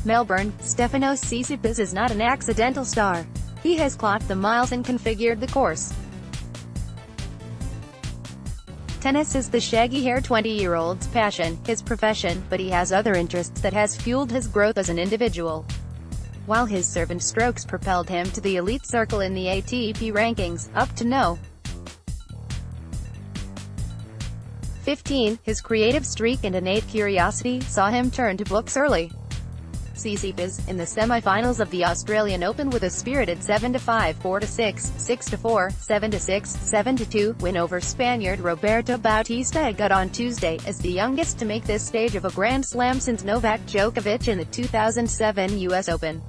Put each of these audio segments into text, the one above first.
Melbourne, Stefanos Tsitsipas is not an accidental star. He has clocked the miles and configured the course. Tennis is the shaggy-haired 20-year-old's passion, his profession, but he has other interests that has fueled his growth as an individual. While his serve and strokes propelled him to the elite circle in the ATP rankings, up to no. 15, his creative streak and innate curiosity saw him turn to books early. Tsitsipas, in the semifinals of the Australian Open with a spirited 7-5, 4-6, 6-4, 7-6, 7-2 win over Spaniard Roberto Bautista Agut on Tuesday, as the youngest to make this stage of a Grand Slam since Novak Djokovic in the 2007 US Open.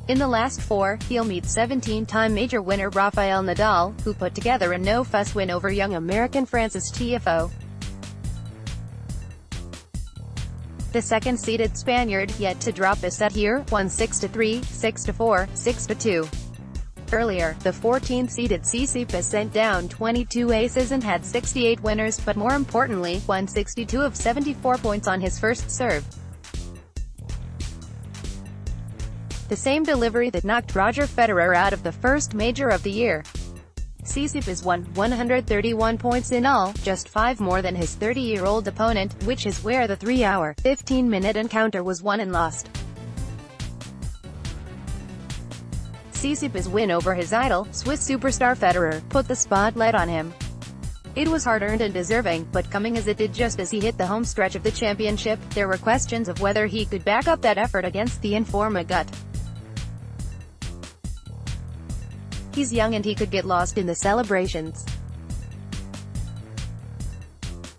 In the last four, he'll meet 17-time major winner Rafael Nadal, who put together a no-fuss win over young American Frances Tiafoe. The second-seeded Spaniard, yet to drop a set here, won 6-3, 6-4, 6-2. Earlier, the 14th-seeded Tsitsipas sent down 22 aces and had 68 winners, but more importantly, won 62 of 74 points on his first serve. The same delivery that knocked Roger Federer out of the first major of the year. Tsitsipas won 131 points in all, just 5 more than his 30-year-old opponent, which is where the 3-hour, 15-minute encounter was won and lost. Tsitsipas' win over his idol, Swiss superstar Federer, put the spotlight on him. It was hard-earned and deserving, but coming as it did just as he hit the home stretch of the championship, there were questions of whether he could back up that effort against the in-form Agut. He's young and he could get lost in the celebrations.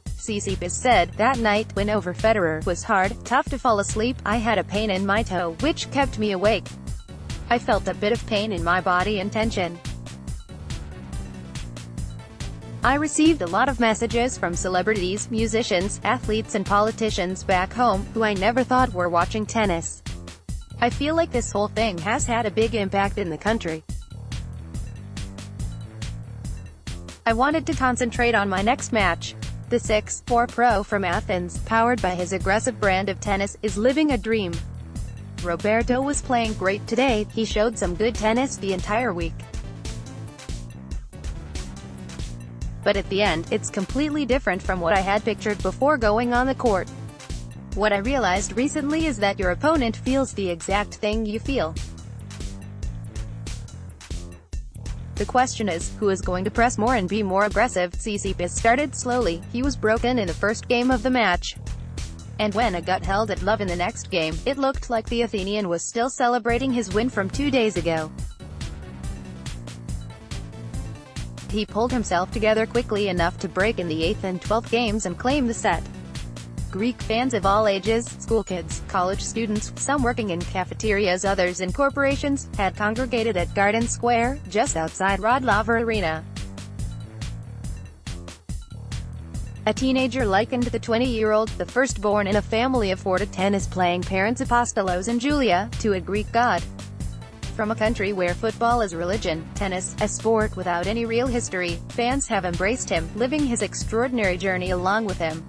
Tsitsipas said, "That night, win over Federer, was hard, tough to fall asleep. I had a pain in my toe, which kept me awake. I felt a bit of pain in my body and tension. I received a lot of messages from celebrities, musicians, athletes and politicians back home, who I never thought were watching tennis. I feel like this whole thing has had a big impact in the country. I wanted to concentrate on my next match." The 6'4" pro from Athens, powered by his aggressive brand of tennis, is living a dream. "Roberto was playing great today, he showed some good tennis the entire week. But at the end, it's completely different from what I had pictured before going on the court. What I realized recently is that your opponent feels the exact thing you feel. The question is, who is going to press more and be more aggressive?" Tsitsipas started slowly, he was broken in the first game of the match. And when Agut held at love in the next game, it looked like the Athenian was still celebrating his win from 2 days ago. He pulled himself together quickly enough to break in the 8th and 12th games and claim the set. Greek fans of all ages, school kids, college students, some working in cafeterias, others in corporations, had congregated at Garden Square, just outside Wrocław Arena. A teenager likened the 20-year-old, the firstborn in a family of 4 tennis-playing parents Apostolos and Julia, to a Greek god. From a country where football is religion, tennis, a sport without any real history, fans have embraced him, living his extraordinary journey along with him.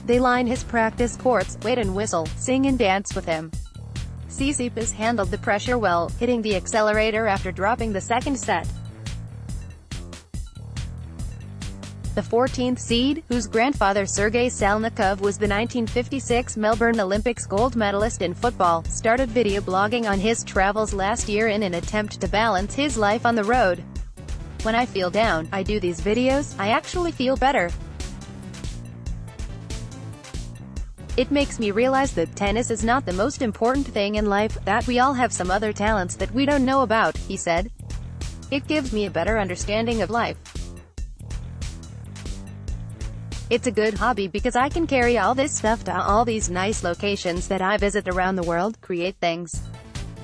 They line his practice courts, wait and whistle, sing and dance with him. Tsitsipas handled the pressure well, hitting the accelerator after dropping the second set. The 14th seed, whose grandfather Sergei Salnikov was the 1956 Melbourne Olympics gold medalist in football, started video blogging on his travels last year in an attempt to balance his life on the road. "When I feel down, I do these videos, I actually feel better. It makes me realize that tennis is not the most important thing in life, that we all have some other talents that we don't know about," he said. "It gives me a better understanding of life. It's a good hobby because I can carry all this stuff to all these nice locations that I visit around the world, create things."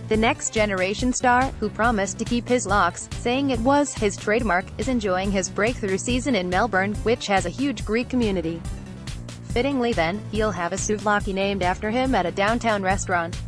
The next generation star, who promised to keep his locks, saying it was his trademark, is enjoying his breakthrough season in Melbourne, which has a huge Greek community. Fittingly then, he'll have a souvlaki named after him at a downtown restaurant.